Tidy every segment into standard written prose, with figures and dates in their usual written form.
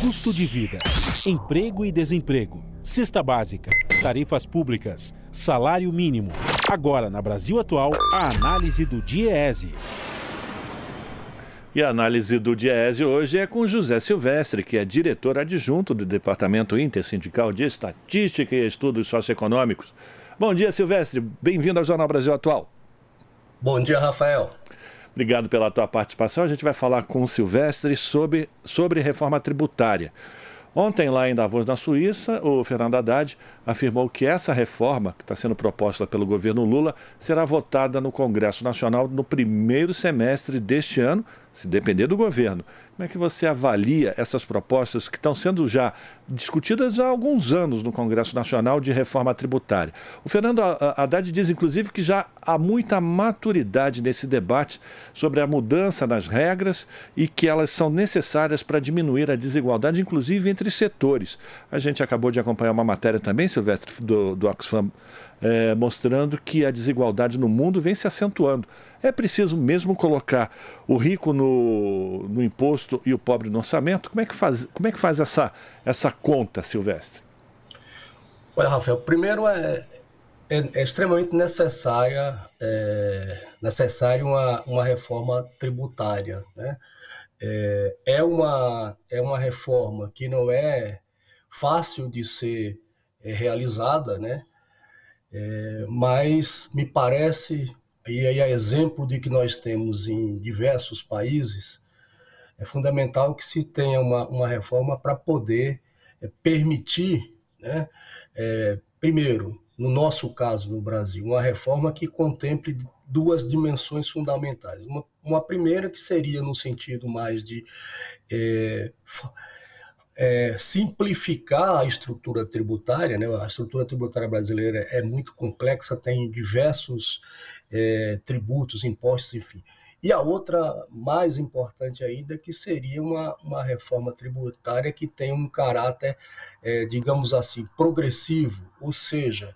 Custo de vida, emprego e desemprego, cesta básica, tarifas públicas, salário mínimo. Agora, na Brasil Atual, a análise do DIEESE. E a análise do DIEESE hoje é com José Silvestre, que é diretor adjunto do Departamento Intersindical de Estatística e Estudos Socioeconômicos. Bom dia, Silvestre. Bem-vindo ao Jornal Brasil Atual. Bom dia, Rafael. Obrigado pela tua participação. A gente vai falar com o Silvestre sobre reforma tributária. Ontem, lá em Davos, na Suíça, o Fernando Haddad afirmou que essa reforma, que está sendo proposta pelo governo Lula, será votada no Congresso Nacional no primeiro semestre deste ano, se depender do governo. Como é que você avalia essas propostas que estão sendo já discutidas há alguns anos no Congresso Nacional de reforma tributária? O Fernando Haddad diz, inclusive, que já há muita maturidade nesse debate sobre a mudança nas regras e que elas são necessárias para diminuir a desigualdade, inclusive entre setores. A gente acabou de acompanhar uma matéria também, Silvestre, do Oxfam, mostrando que a desigualdade no mundo vem se acentuando. É preciso mesmo colocar o rico no imposto e o pobre no orçamento? Como é que faz essa conta, Silvestre? Olha, Rafael, primeiro é extremamente necessária uma reforma tributária, né? É uma reforma que não é fácil de ser realizada, né? Mas me parece, e aí é exemplo de que nós temos em diversos países, é fundamental que se tenha uma reforma para poder permitir, né, primeiro, no nosso caso no Brasil, uma reforma que contemple duas dimensões fundamentais. Uma primeira que seria no sentido mais de simplificar a estrutura tributária, né? A estrutura tributária brasileira é muito complexa, tem diversos tributos, impostos, enfim. E a outra, mais importante ainda, que seria uma reforma tributária que tem um caráter, digamos assim, progressivo, ou seja,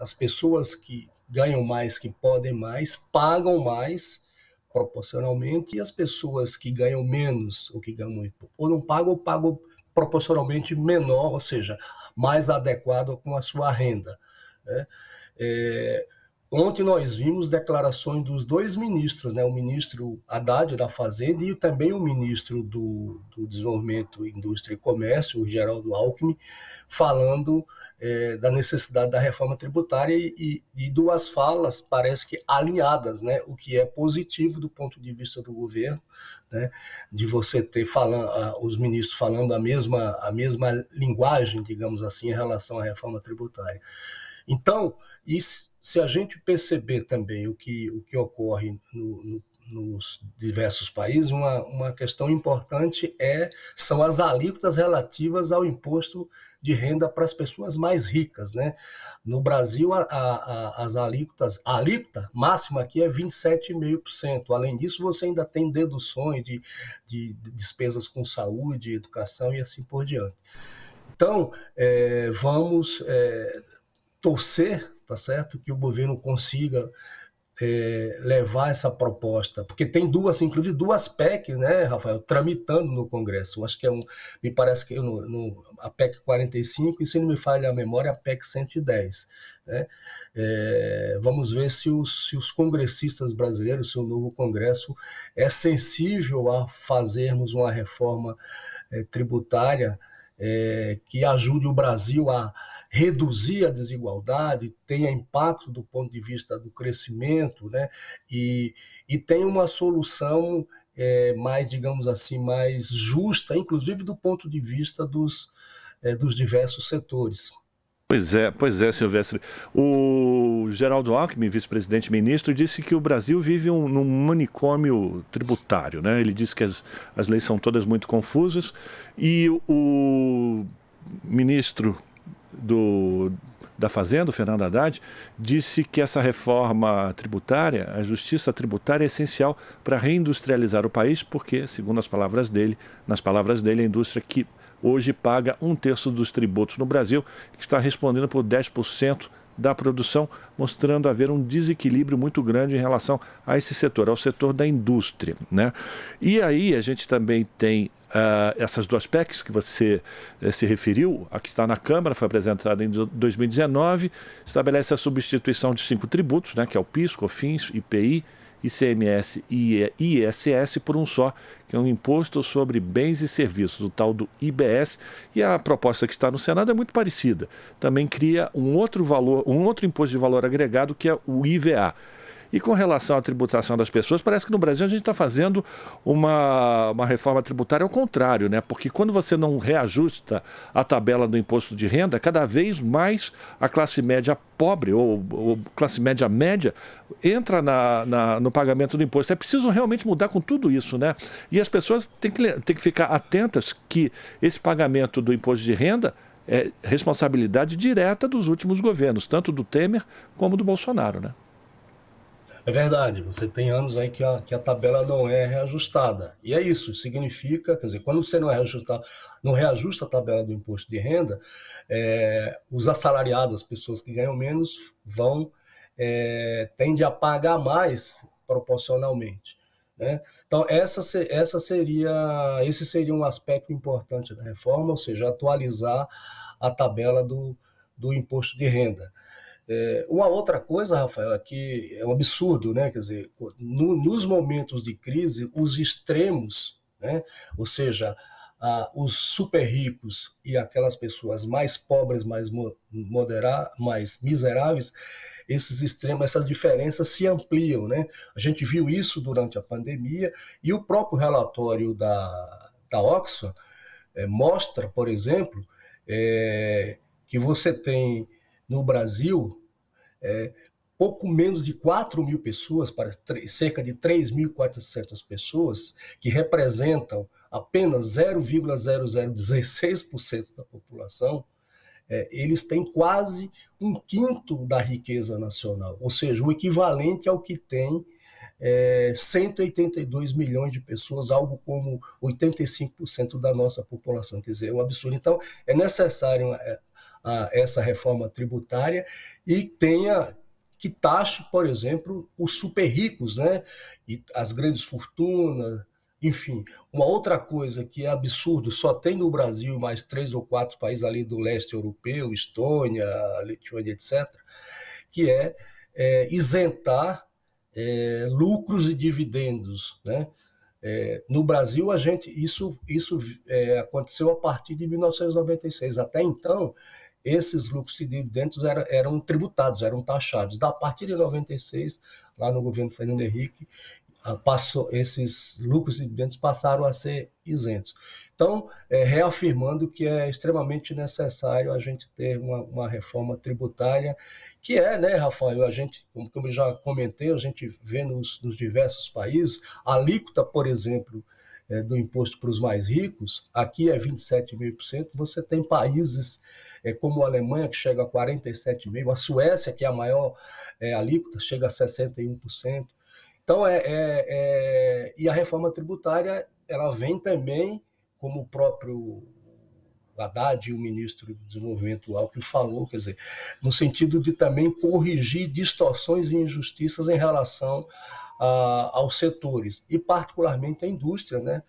as pessoas que ganham mais, que podem mais, pagam mais proporcionalmente, e as pessoas que ganham menos, ou que ganham muito, ou não pagam, ou pagam proporcionalmente menor, ou seja, mais adequado com a sua renda, né? Ontem nós vimos declarações dos dois ministros, né? O ministro Haddad da Fazenda e também o ministro do Desenvolvimento, Indústria e Comércio, o Geraldo Alckmin, falando da necessidade da reforma tributária e duas falas parece que alinhadas, né? O que é positivo do ponto de vista do governo, né? De você ter os ministros falando a mesma linguagem, digamos assim, em relação à reforma tributária. Então, se a gente perceber também o que ocorre nos diversos países, uma questão importante são as alíquotas relativas ao imposto de renda para as pessoas mais ricas, né? No Brasil, as alíquotas, a alíquota máxima aqui é 27,5%. Além disso, você ainda tem deduções de despesas com saúde, educação e assim por diante. Então, vamos torcer, tá certo, que o governo consiga levar essa proposta, porque tem inclusive duas PEC, né, Rafael, tramitando no Congresso. Acho que me parece que a PEC 45 e, se não me falha a memória, a PEC 110, né? Vamos ver se os congressistas brasileiros, se o novo Congresso é sensível a fazermos uma reforma tributária que ajude o Brasil a reduzir a desigualdade, tenha impacto do ponto de vista do crescimento, né? E tenha uma solução mais, digamos assim, mais justa, inclusive do ponto de vista dos diversos setores. Pois é, Silvestre. O Geraldo Alckmin, vice-presidente ministro, disse que o Brasil vive num manicômio tributário, né? Ele disse que as leis são todas muito confusas e o ministro da Fazenda, o Fernando Haddad, disse que essa reforma tributária, a justiça tributária, é essencial para reindustrializar o país, porque, segundo nas palavras dele, a indústria que hoje paga 1/3 dos tributos no Brasil, que está respondendo por 10% da produção, mostrando haver um desequilíbrio muito grande em relação a esse setor, ao setor da indústria, né? E aí a gente também tem essas duas PECs que você se referiu, a que está na Câmara, foi apresentada em 2019, estabelece a substituição de 5 tributos, né, que é o PIS, COFINS, IPI, ICMS e ISS por um só, que é um imposto sobre bens e serviços, o tal do IBS, e a proposta que está no Senado é muito parecida. Também cria um outro valor, um outro imposto de valor agregado, que é o IVA. E com relação à tributação das pessoas, parece que no Brasil a gente está fazendo uma reforma tributária ao contrário, né? Porque quando você não reajusta a tabela do imposto de renda, cada vez mais a classe média pobre ou classe média média entra no pagamento do imposto. É preciso realmente mudar com tudo isso, né? E as pessoas têm que ficar atentas que esse pagamento do imposto de renda é responsabilidade direta dos últimos governos, tanto do Temer como do Bolsonaro, né? É verdade, você tem anos aí que a tabela não é reajustada. E é isso, significa, quer dizer, quando você não reajusta a tabela do imposto de renda, os assalariados, as pessoas que ganham menos, tendem a pagar mais proporcionalmente, né? Então, esse seria um aspecto importante da reforma, ou seja, atualizar a tabela do imposto de renda. Uma outra coisa, Rafael, é que é um absurdo, né? Quer dizer, nos momentos de crise, os extremos, né? Ou seja, os super ricos e aquelas pessoas mais pobres, mais miseráveis, esses extremos, essas diferenças se ampliam, né? A gente viu isso durante a pandemia e o próprio relatório da Oxfam mostra, por exemplo, que você tem no Brasil pouco menos de 4 mil pessoas, para cerca de 3.400 pessoas, que representam apenas 0,0016% da população, eles têm quase um quinto da riqueza nacional, ou seja, o equivalente ao que tem 182 milhões de pessoas, algo como 85% da nossa população. Quer dizer, é um absurdo. Então, é necessário essa reforma tributária e que taxe, por exemplo, os super ricos, né? E as grandes fortunas, enfim. Uma outra coisa que é absurdo, só tem no Brasil mais 3 ou 4 países ali do leste europeu, Estônia, Lituânia, etc., que é isentar lucros e dividendos, né? No Brasil, isso aconteceu a partir de 1996. Até então, esses lucros e dividendos eram tributados, eram taxados. A partir de 96, lá no governo Fernando Henrique, esses lucros e dividendos passaram a ser isentos. Então, reafirmando que é extremamente necessário a gente ter uma reforma tributária, que né, Rafael, a gente, como eu já comentei, a gente vê nos diversos países, a alíquota, por exemplo, do imposto para os mais ricos, aqui é 27,5%, você tem países como a Alemanha, que chega a 47,5%, a Suécia, que é a maior alíquota, chega a 61%. Então, e a reforma tributária, ela vem também, como o próprio Haddad, o ministro do Desenvolvimento Alckmin, falou, quer dizer, no sentido de também corrigir distorções e injustiças em relação aos setores, e particularmente a indústria, né?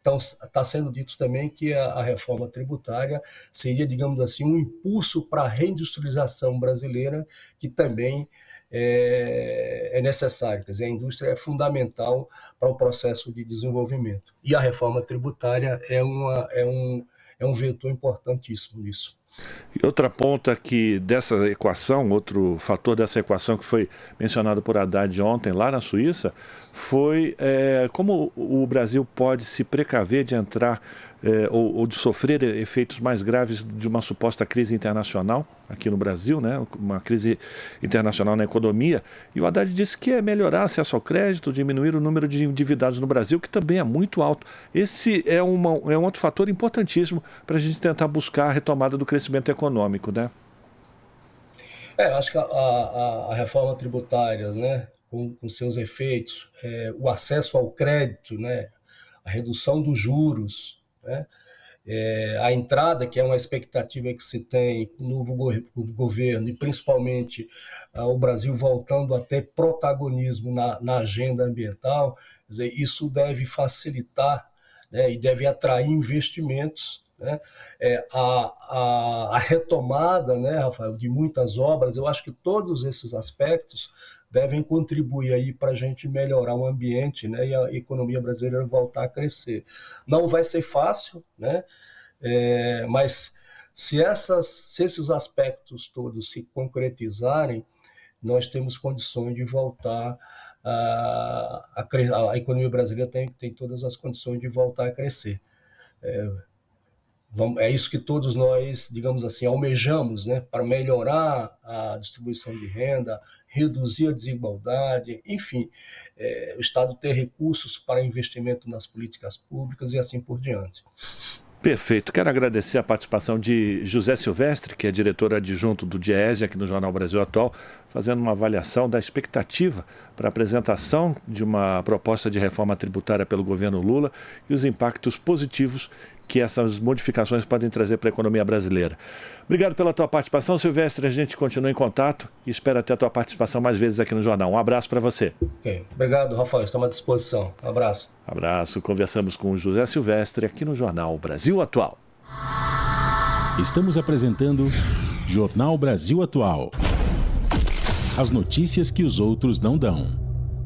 Então, está sendo dito também que a reforma tributária seria, digamos assim, um impulso para a reindustrialização brasileira, que também é necessário. Quer dizer, a indústria é fundamental para o processo de desenvolvimento. E a reforma tributária é um vetor importantíssimo nisso. E outra ponta que dessa equação, outro fator dessa equação que foi mencionado por Haddad ontem lá na Suíça, foi como o Brasil pode se precaver de entrar ou de sofrer efeitos mais graves de uma suposta crise internacional aqui no Brasil, né? Uma crise internacional na economia. E o Haddad disse que é melhorar acesso ao crédito, diminuir o número de endividados no Brasil, que também é muito alto. Esse é um outro fator importantíssimo para a gente tentar buscar a retomada do crescimento econômico, né? Acho que a reforma tributária, né, com seus efeitos, o acesso ao crédito, né, a redução dos juros, né, a entrada, que é uma expectativa que se tem no novo governo, e principalmente o Brasil voltando a ter protagonismo na agenda ambiental, quer dizer, isso deve facilitar, né, e deve atrair investimentos, né? A retomada, né, Rafael, de muitas obras. Eu acho que todos esses aspectos devem contribuir aí para a gente melhorar o ambiente, né, e a economia brasileira voltar a crescer. Não vai ser fácil, né, mas se esses aspectos todos se concretizarem, nós temos condições de voltar a economia brasileira tem todas as condições de voltar a crescer. É isso que todos nós, digamos assim, almejamos, né, para melhorar a distribuição de renda, reduzir a desigualdade, enfim, o Estado ter recursos para investimento nas políticas públicas e assim por diante. Perfeito. Quero agradecer a participação de José Silvestre, que é diretor adjunto do DIEESE aqui no Jornal Brasil Atual, fazendo uma avaliação da expectativa para a apresentação de uma proposta de reforma tributária pelo governo Lula e os impactos positivos que essas modificações podem trazer para a economia brasileira. Obrigado pela tua participação, Silvestre. A gente continua em contato e espera ter a tua participação mais vezes aqui no Jornal. Um abraço para você. Okay. Obrigado, Rafael. Estamos à disposição. Um abraço. Abraço. Conversamos com o José Silvestre aqui no Jornal Brasil Atual. Estamos apresentando Jornal Brasil Atual. As notícias que os outros não dão.